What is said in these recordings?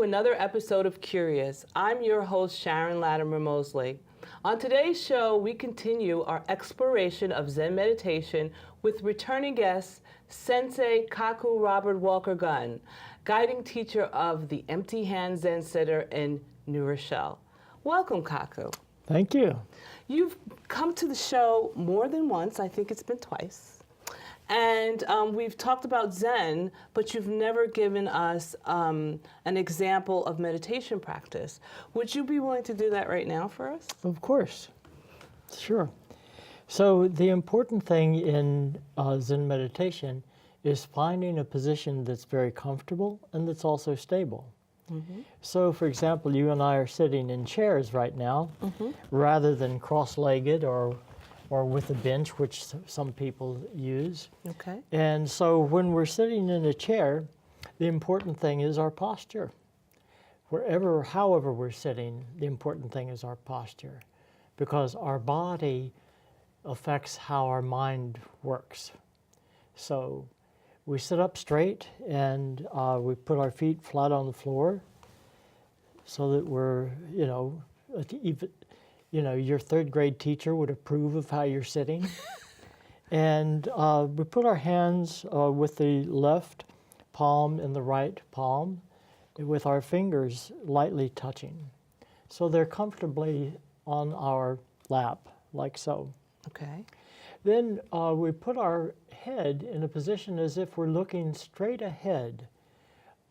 another episode of Curious. I'm your host, Sharon Latimer Mosley. On today's show, we continue our exploration of Zen meditation with returning guest, Sensei Kaku Robert Walker Gunn, guiding teacher of the Empty Hand Zen Center in New Rochelle. Welcome, Kaku. Thank you. You've come to the show more than once. I think it's been twice. And we've talked about Zen, but you've never given us an example of meditation practice. Would you be willing to do that right now for us? Of course. Sure. So the important thing in Zen meditation is finding a position that's very comfortable and that's also stable. Mm-hmm. So, for example, you and I are sitting in chairs right now, mm-hmm. rather than cross-legged or with a bench, which some people use. Okay. And so when we're sitting in a chair, the important thing is our posture. However we're sitting, the important thing is our posture, because our body affects how our mind works. So we sit up straight and we put our feet flat on the floor so that we're, your third grade teacher would approve of how you're sitting. And we put our hands with the left palm in the right palm with our fingers lightly touching. So they're comfortably on our lap, like so. Okay. Then we put our head in a position as if we're looking straight ahead.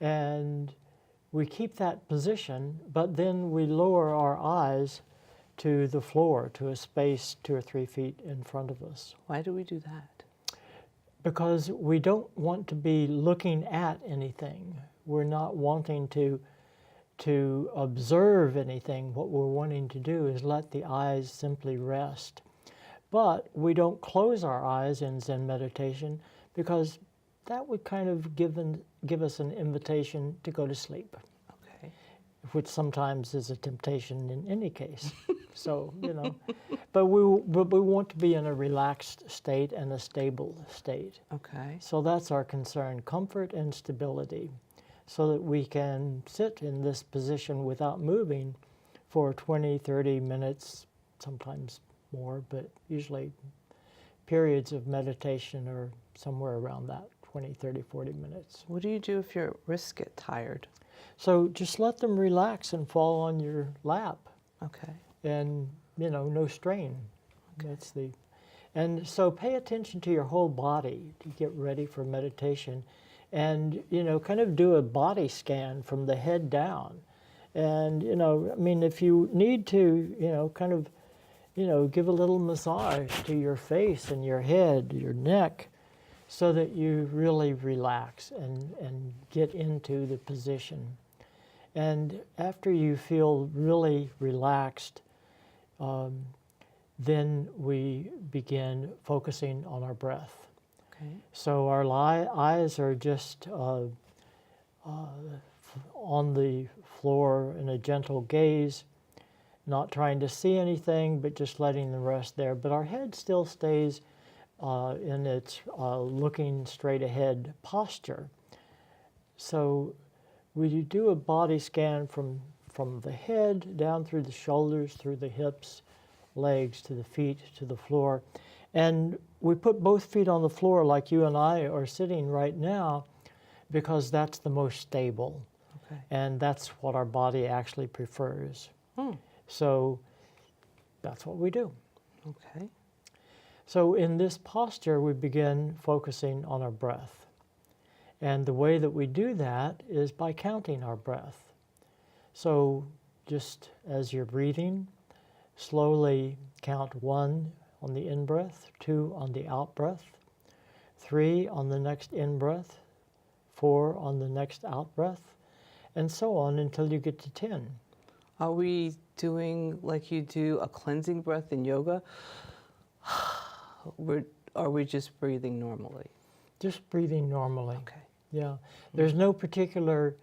And we keep that position, but then we lower our eyes to the floor, to a space 2 or 3 feet in front of us. Why do we do that? Because we don't want to be looking at anything. We're not wanting to observe anything. What we're wanting to do is let the eyes simply rest. But we don't close our eyes in Zen meditation because that would kind of give us an invitation to go to sleep. Okay. Which sometimes is a temptation in any case. So, but we want to be in a relaxed state and a stable state. Okay. So that's our concern, comfort and stability, so that we can sit in this position without moving for 20, 30 minutes, sometimes more, but usually periods of meditation are somewhere around that, 20, 30, 40 minutes. What do you do if your wrists get tired? So just let them relax and fall on your lap. Okay. And, no strain. Okay. And so pay attention to your whole body to get ready for meditation. And, kind of do a body scan from the head down. And, if you need to, give a little massage to your face and your head, your neck, so that you really relax and get into the position. And after you feel really relaxed, then we begin focusing on our breath. Okay. So our eyes are just on the floor in a gentle gaze, not trying to see anything, but just letting them rest there. But our head still stays in its looking straight ahead posture. So we do a body scan from the head down through the shoulders, through the hips, legs, to the feet, to the floor. And we put both feet on the floor like you and I are sitting right now because that's the most stable. Okay. And that's what our body actually prefers. So that's what we do. Okay. So in this posture, we begin focusing on our breath. And the way that we do that is by counting our breath. So just as you're breathing, slowly count 1 on the in-breath, 2 on the out-breath, 3 on the next in-breath, 4 on the next out-breath, and so on until you get to 10. Are we doing like you do a cleansing breath in yoga? Are we just breathing normally? Just breathing normally. Okay. Yeah. There's no particular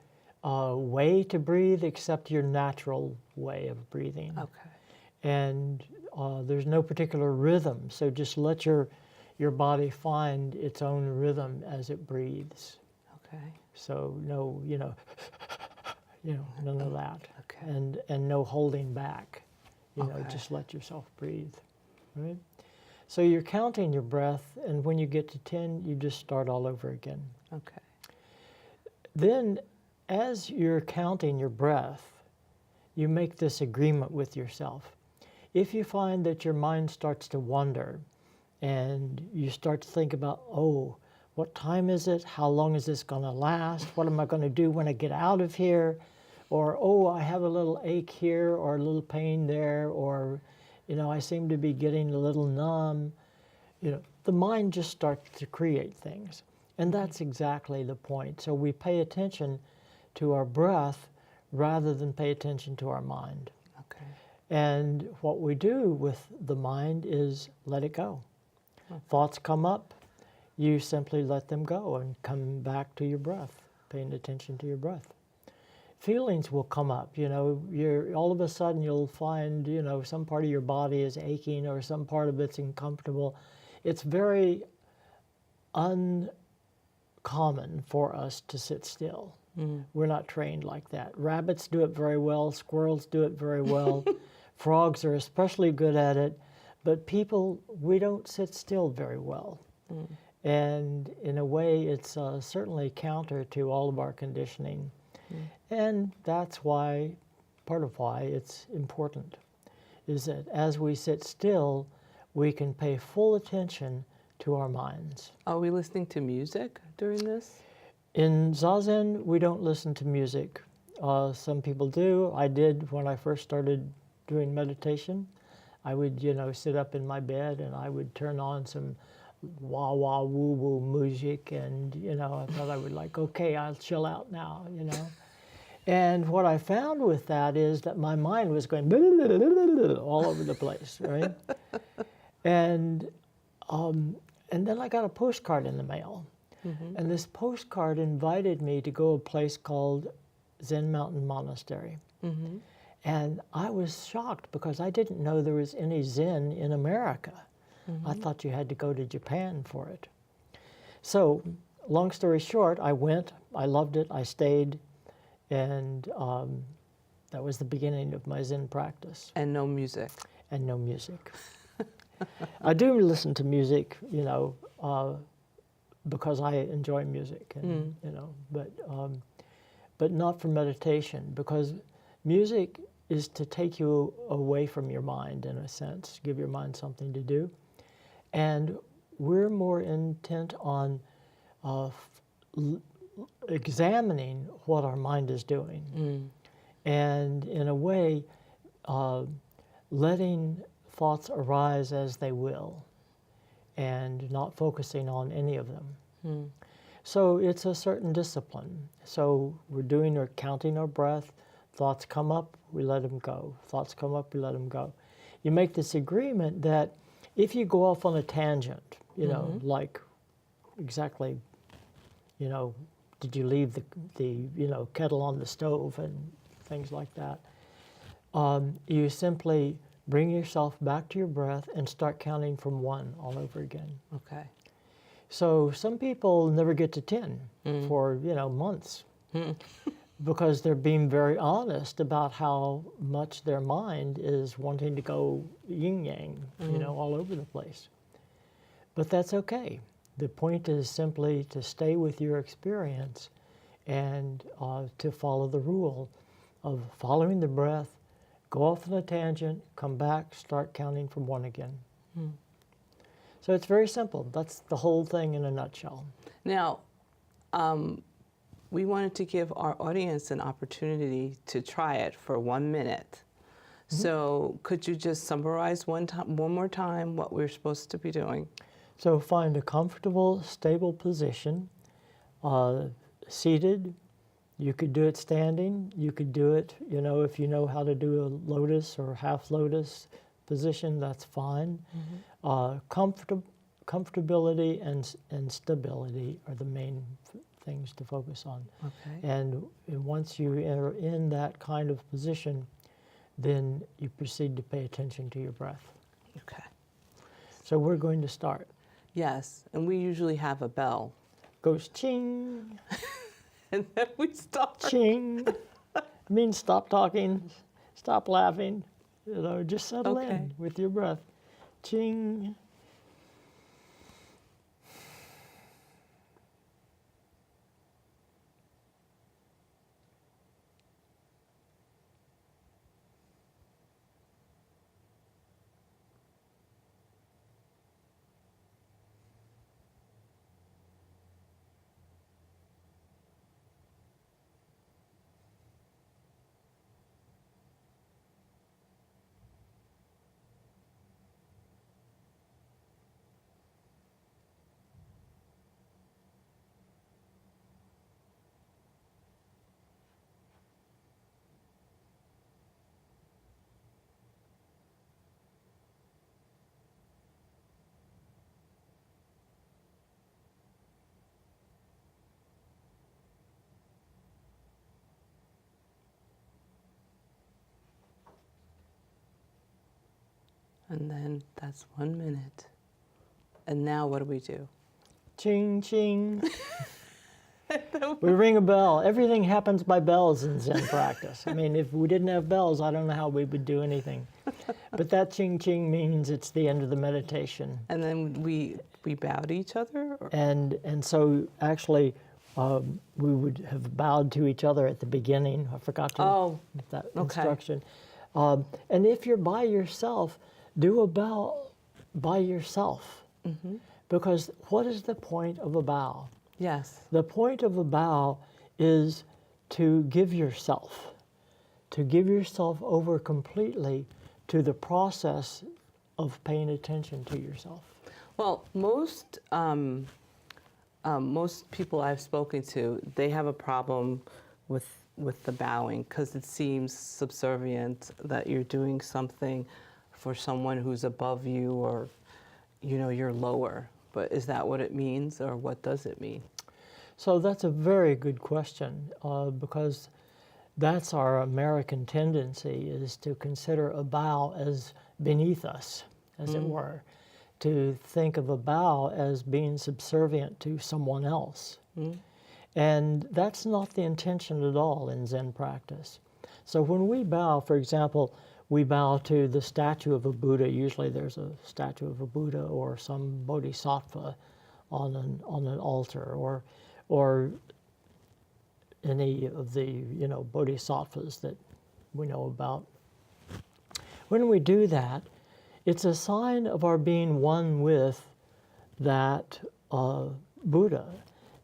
way to breathe except your natural way of breathing. Okay. And there's no particular rhythm, so just let your body find its own rhythm as it breathes. Okay. So no, none of that. Okay. And no holding back. Okay. Just let yourself breathe, right? So you're counting your breath, and when you get to 10, you just start all over again. Okay. Then, as you're counting your breath, you make this agreement with yourself. If you find that your mind starts to wander, and you start to think about, oh, what time is it? How long is this going to last? What am I going to do when I get out of here? Or, oh, I have a little ache here, or a little pain there, or, I seem to be getting a little numb. The mind just starts to create things. And that's exactly the point. So we pay attention to our breath rather than pay attention to our mind. Okay. And what we do with the mind is let it go. Okay. Thoughts come up, you simply let them go and come back to your breath, paying attention to your breath. Feelings will come up, you're all of a sudden you'll find, some part of your body is aching or some part of it's uncomfortable. It's very uncommon for us to sit still. We're not trained like that. Rabbits do it very well, squirrels do it very well, frogs are especially good at it, but people, we don't sit still very well. And in a way, it's certainly counter to all of our conditioning. And that's why, part of why it's important, is that as we sit still, we can pay full attention to our minds. Are we listening to music during this? In Zazen, we don't listen to music. Some people do. I did when I first started doing meditation. I would, sit up in my bed and I would turn on some wah-wah woo-woo music, and, I thought I would okay, I'll chill out now, And what I found with that is that my mind was going all over the place, right? And then I got a postcard in the mail. And this postcard invited me to go to a place called Zen Mountain Monastery. And I was shocked because I didn't know there was any Zen in America. I thought you had to go to Japan for it. So, long story short, I went, I loved it, I stayed, and that was the beginning of my Zen practice. And no music. And no music. I do listen to music, because I enjoy music, and, but not for meditation, because music is to take you away from your mind, in a sense, give your mind something to do. And we're more intent on examining what our mind is doing. And in a way, letting thoughts arise as they will, and not focusing on any of them. So it's a certain discipline. So we're counting our breath. Thoughts come up, we let them go. Thoughts come up, we let them go. You make this agreement that if you go off on a tangent, like exactly, did you leave the kettle on the stove and things like that, you simply bring yourself back to your breath and start counting from 1 all over again. Okay. So some people never get to 10 for, months because they're being very honest about how much their mind is wanting to go yin-yang, all over the place. But that's okay. The point is simply to stay with your experience and to follow the rule of following the breath, go off on a tangent, come back, start counting from 1 again. So it's very simple. That's the whole thing in a nutshell. Now, we wanted to give our audience an opportunity to try it for 1 minute. So could you just summarize one more time what we're supposed to be doing? So find a comfortable, stable position, seated. You could do it standing. You could do it, if you know how to do a lotus or half lotus position, that's fine. Comfortability and stability are the main things to focus on. Okay. And once you are in that kind of position, then you proceed to pay attention to your breath. Okay. So we're going to start. Yes, and we usually have a bell. Goes ching, And then we start. ching, means stop talking, stop laughing, just settle Okay. in with your breath. Ching. And then that's 1 minute. And now what do we do? Ching, ching. We ring a bell. Everything happens by bells in Zen practice. I mean, if we didn't have bells, I don't know how we would do anything. But that ching, ching means it's the end of the meditation. And then we bow to each other? Or? And so actually, we would have bowed to each other at the beginning. I forgot to give that instruction. And if you're by yourself, do a bow by yourself. Mm-hmm. Because what is the point of a bow? Yes. The point of a bow is to give yourself over completely to the process of paying attention to yourself. Well, most people I've spoken to, they have a problem with the bowing because it seems subservient, that you're doing something for someone who's above you, or you're lower. But is that what it means, or what does it mean? So that's a very good question, because that's our American tendency, is to consider a bow as beneath us, as it were, to think of a bow as being subservient to someone else. And that's not the intention at all in Zen practice. So when we bow, for example, we bow to the statue of a Buddha. Usually there's a statue of a Buddha or some bodhisattva on an altar, or any of the bodhisattvas that we know about. When we do that, it's a sign of our being one with that Buddha.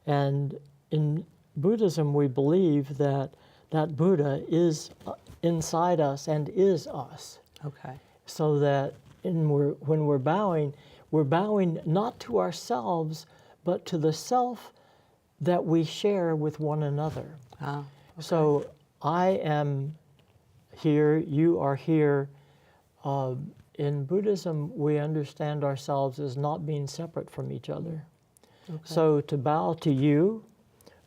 And in Buddhism, we believe that Buddha is inside us and is us. Okay. So that when we're bowing not to ourselves, but to the self that we share with one another. Ah, okay. So I am here, you are here. In Buddhism, we understand ourselves as not being separate from each other. Okay. So to bow to you,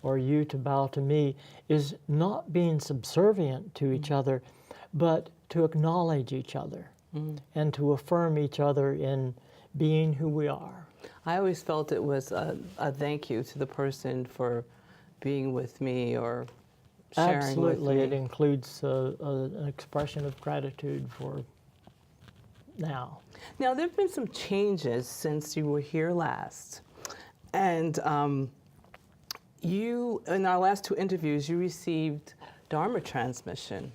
or you to bow to me, is not being subservient to each other, but to acknowledge each other and to affirm each other in being who we are. I always felt it was a thank you to the person for being with me or sharing Absolutely, with it me. includes an expression of gratitude for now. Now, there have been some changes since you were here last. And you, in our last 2 interviews, you received Dharma transmission.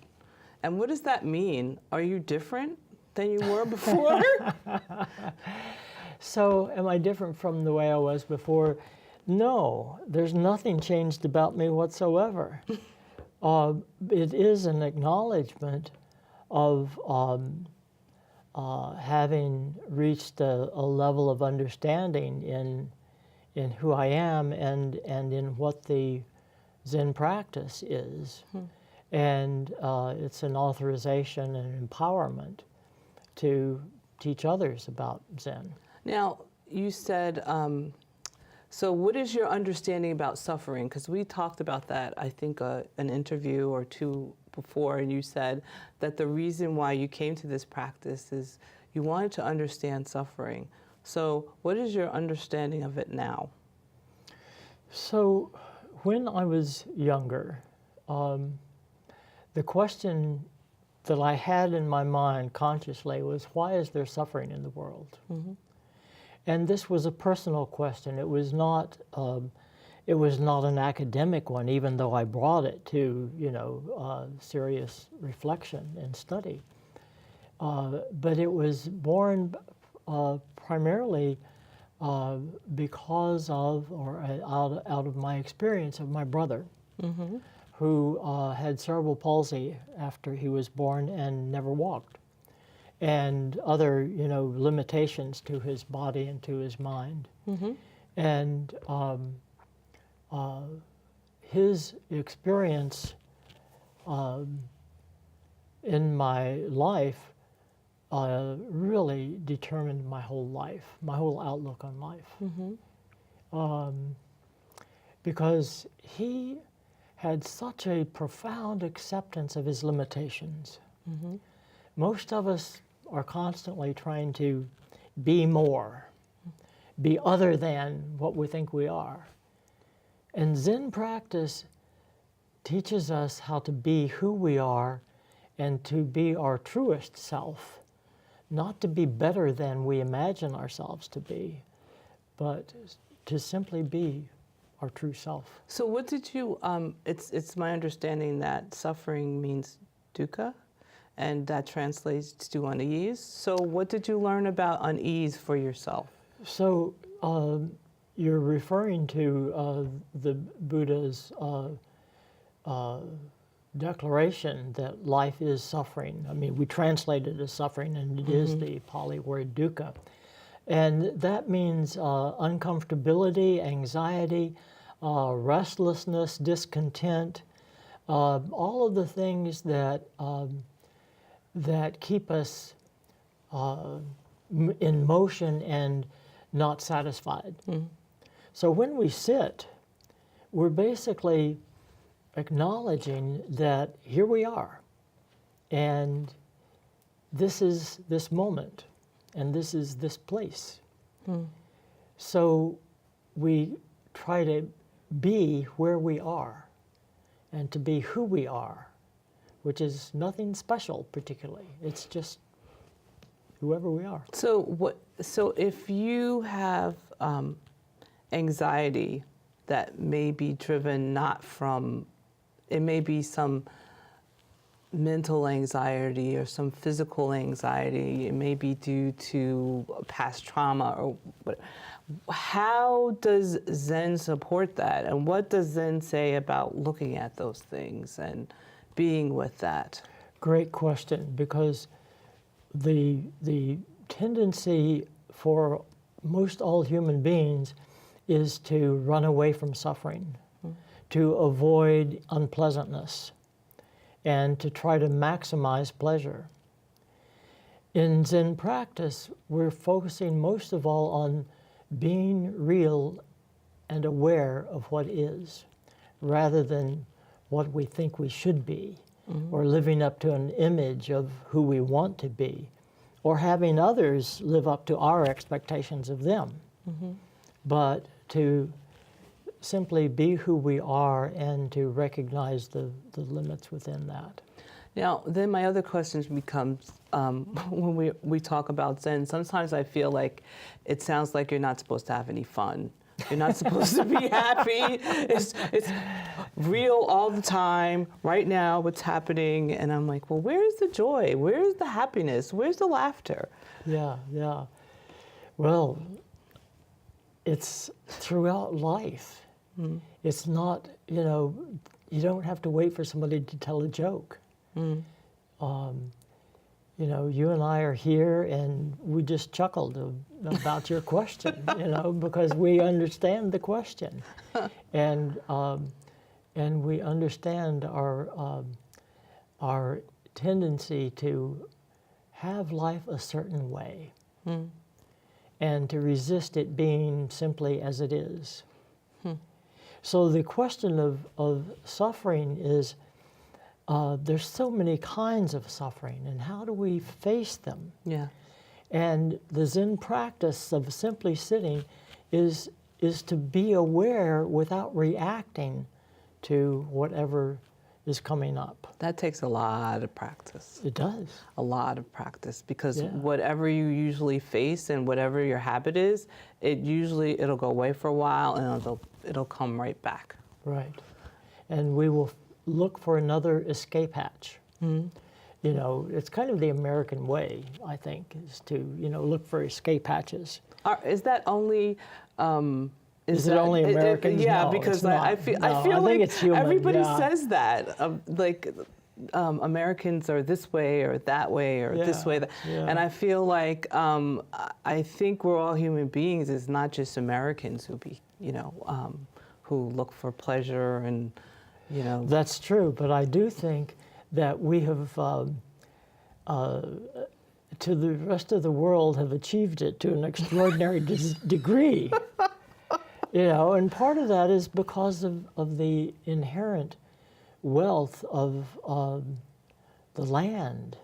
And what does that mean? Are you different than you were before? So, am I different from the way I was before? No, there's nothing changed about me whatsoever. It is an acknowledgement of having reached a level of understanding in who I am and in what the Zen practice is. And it's an authorization and empowerment to teach others about Zen. Now, you said, so what is your understanding about suffering? Because we talked about that, I think, an interview or 2 before, and you said that the reason why you came to this practice is you wanted to understand suffering. So what is your understanding of it now? So when I was younger, the question that I had in my mind consciously was, why is there suffering in the world? And this was a personal question. It was not an academic one, even though I brought it to, serious reflection and study. But it was born primarily because of, or out of my experience of my brother, who had cerebral palsy after he was born and never walked, and other, limitations to his body and to his mind. And his experience in my life really determined my whole life, my whole outlook on life. Because he had such a profound acceptance of his limitations. Most of us are constantly trying to be more, be other than what we think we are. And Zen practice teaches us how to be who we are and to be our truest self, not to be better than we imagine ourselves to be, but to simply be our true self. So what did you, it's my understanding that suffering means dukkha, and that translates to unease. So what did you learn about unease for yourself? So you're referring to the Buddha's declaration that life is suffering. I mean, we translate it as suffering, and it is the Pali word dukkha. And that means uncomfortability, anxiety, restlessness, discontent, all of the things that that keep us in motion and not satisfied. So when we sit, we're basically acknowledging that here we are, and this is this moment, and this is this place. So we try to be where we are and to be who we are, which is nothing special particularly. It's just whoever we are. So if you have anxiety that may be driven not from, it may be some mental anxiety or some physical anxiety, it may be due to past trauma, or what, how does Zen support that? And what does Zen say about looking at those things and being with that? Great question, because the tendency for most all human beings is to run away from suffering, to avoid unpleasantness, and to try to maximize pleasure. In Zen practice, we're focusing most of all on being real and aware of what is, rather than what we think we should be, or living up to an image of who we want to be, or having others live up to our expectations of them. But to simply be who we are and to recognize the limits within that. Now, then my other question becomes, when we talk about Zen, sometimes I feel like it sounds like you're not supposed to have any fun. You're not supposed to be happy. It's real all the time, right now, what's happening. And I'm like, well, where's the joy? Where's the happiness? Where's the laughter? Yeah. Well, it's throughout life. It's not, you don't have to wait for somebody to tell a joke. You and I are here, and we just chuckled about your question, because we understand the question, and we understand our tendency to have life a certain way, and to resist it being simply as it is. So the question of suffering is, there's so many kinds of suffering, and how do we face them? Yeah. And the Zen practice of simply sitting is to be aware without reacting to whatever is coming up. That takes a lot of practice. It does. A lot of practice, because Yeah. whatever you usually face and whatever your habit is, it'll go away for a while and it'll come right back. Right. And we will look for another escape hatch. Mm-hmm. You know, it's kind of the American way, I think, is to, you know, look for escape hatches. Is that only? Is it only Americans? Yeah, No, because it's I not. feel No, I think like it's human, everybody yeah. says that. Americans are this way or that way or this Yeah, way. yeah. And I feel like I think we're all human beings. It's not just Americans who look for pleasure and, you know. That's true, but I do think that we have, to the rest of the world, have achieved it to an extraordinary degree. You know, and part of that is because of the inherent wealth of the land,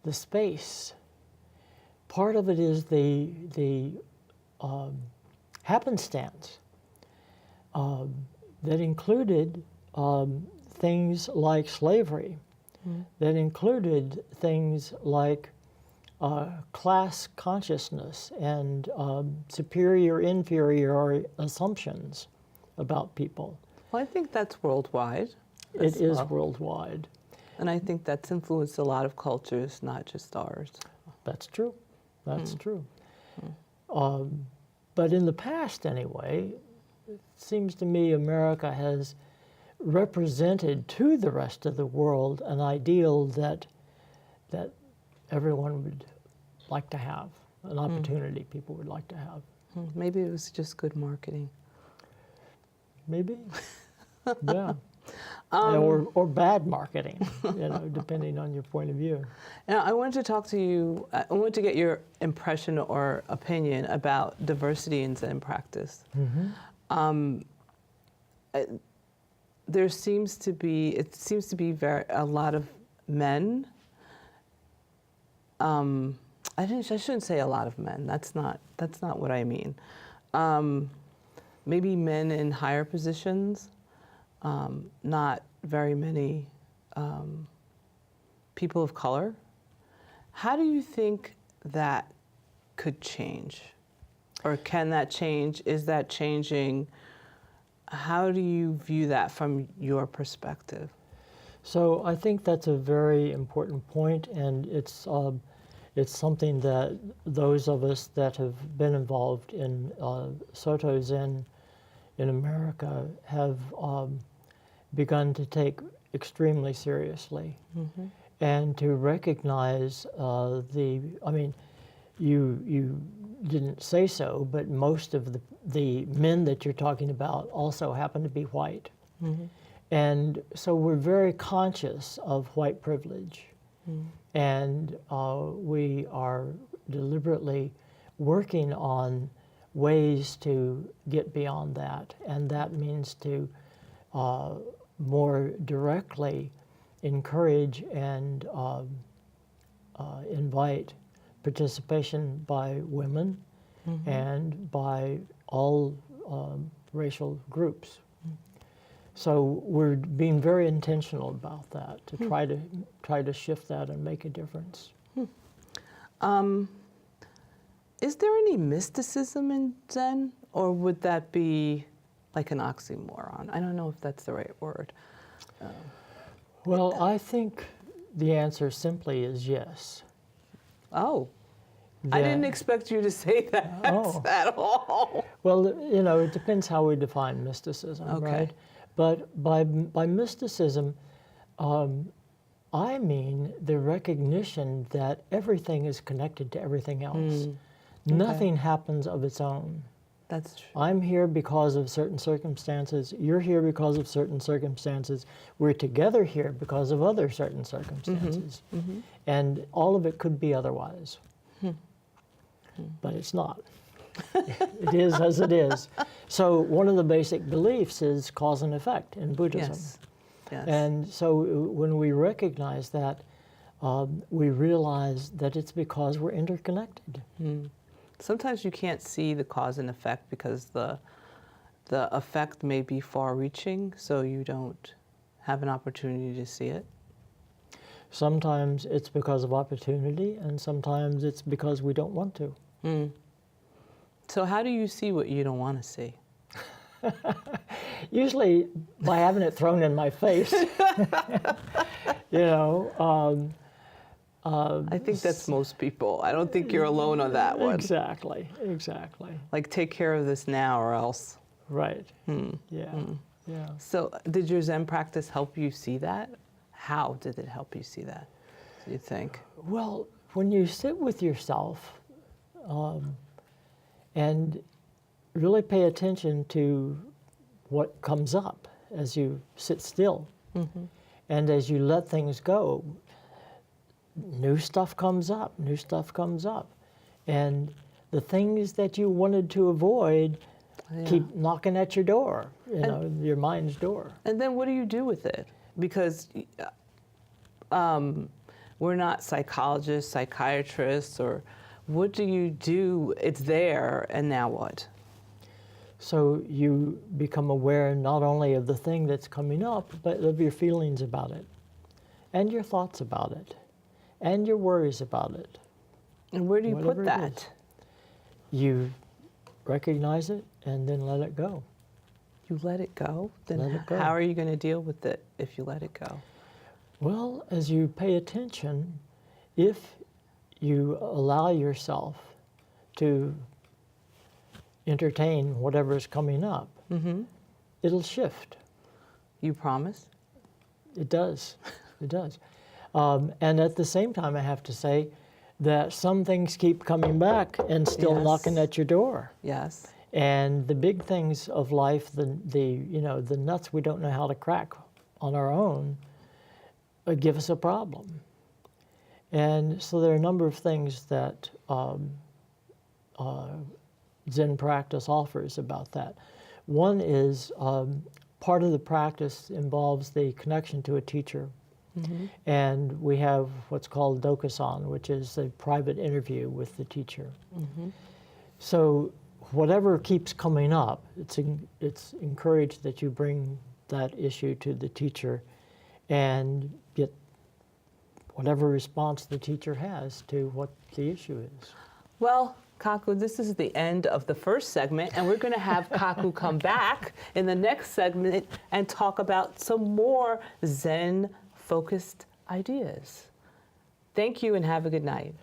the space. Part of it is the happenstance that included things like slavery, that included things like class consciousness and superior-inferior assumptions about people. Well, I think that's worldwide. It is worldwide. And I think that's influenced a lot of cultures, not just ours. That's true. That's true. But in the past, anyway, it seems to me America has represented to the rest of the world an ideal that everyone would like to have, an opportunity people would like to have. Maybe it was just good marketing. Maybe. Yeah. Or bad marketing, you know, depending on your point of view. Now, I wanted to talk to you, I wanted to get your impression or opinion about diversity in Zen practice. It seems to be a lot of men. I shouldn't say a lot of men. That's not what I mean. Maybe men in higher positions. Not very many people of color. How do you think that could change? Or can that change? Is that changing? How do you view that from your perspective? So I think that's a very important point, and it's something that those of us that have been involved in Soto Zen in America have begun to take extremely seriously, and to recognize you didn't say so, but most of the men that you're talking about also happen to be white. And so we're very conscious of white privilege. And we are deliberately working on ways to get beyond that. And that means to more directly encourage and invite participation by women and by all racial groups. So we're being very intentional about that to try to shift that and make a difference. Is there any mysticism in Zen, or would that be like an oxymoron? I don't know if that's the right word. Well, I think the answer simply is yes. Oh, I didn't expect you to say that at all. Well, you know, it depends how we define mysticism, right? But by mysticism, I mean the recognition that everything is connected to everything else. Nothing happens of its own. That's true. I'm here because of certain circumstances. You're here because of certain circumstances. We're together here because of other certain circumstances. And all of it could be otherwise. But it's not. It is as it is. So one of the basic beliefs is cause and effect in Buddhism. Yes. Yes. And so when we recognize that, we realize that it's because we're interconnected. Sometimes you can't see the cause and effect because the effect may be far-reaching, so you don't have an opportunity to see it? Sometimes it's because of opportunity, and sometimes it's because we don't want to. So how do you see what you don't want to see? Usually by having it thrown in my face. You know, I think that's most people. I don't think you're alone on that one. exactly. Like, take care of this now or else. Right. Yeah. Yeah. So did your Zen practice help you see that? How did it help you see that, do you think? Well, when you sit with yourself and really pay attention to what comes up as you sit still and as you let things go, new stuff comes up. And the things that you wanted to avoid keep knocking at your door, your mind's door. And then what do you do with it? Because we're not psychologists, psychiatrists, or what do you do? It's there, and now what? So you become aware not only of the thing that's coming up, but of your feelings about it, and your thoughts about it, and your worries about it. And where do you Whatever put that? You recognize it and then let it go. You let it go? Then Let it go. how are you going to deal with it if you let it go? Well, as you pay attention, if you allow yourself to entertain whatever's coming up, it'll shift. You promise? It does. It does. And at the same time, I have to say that some things keep coming back and still Yes. knocking at your door. Yes. And the big things of life, the nuts we don't know how to crack on our own, give us a problem. And so there are a number of things that Zen practice offers about that. One is part of the practice involves the connection to a teacher. And we have what's called dokusan, which is a private interview with the teacher. So whatever keeps coming up, it's encouraged that you bring that issue to the teacher and get whatever response the teacher has to what the issue is. Well, Kaku, this is the end of the first segment, and we're going to have Kaku come back in the next segment and talk about some more Zen-focused ideas. Thank you and have a good night.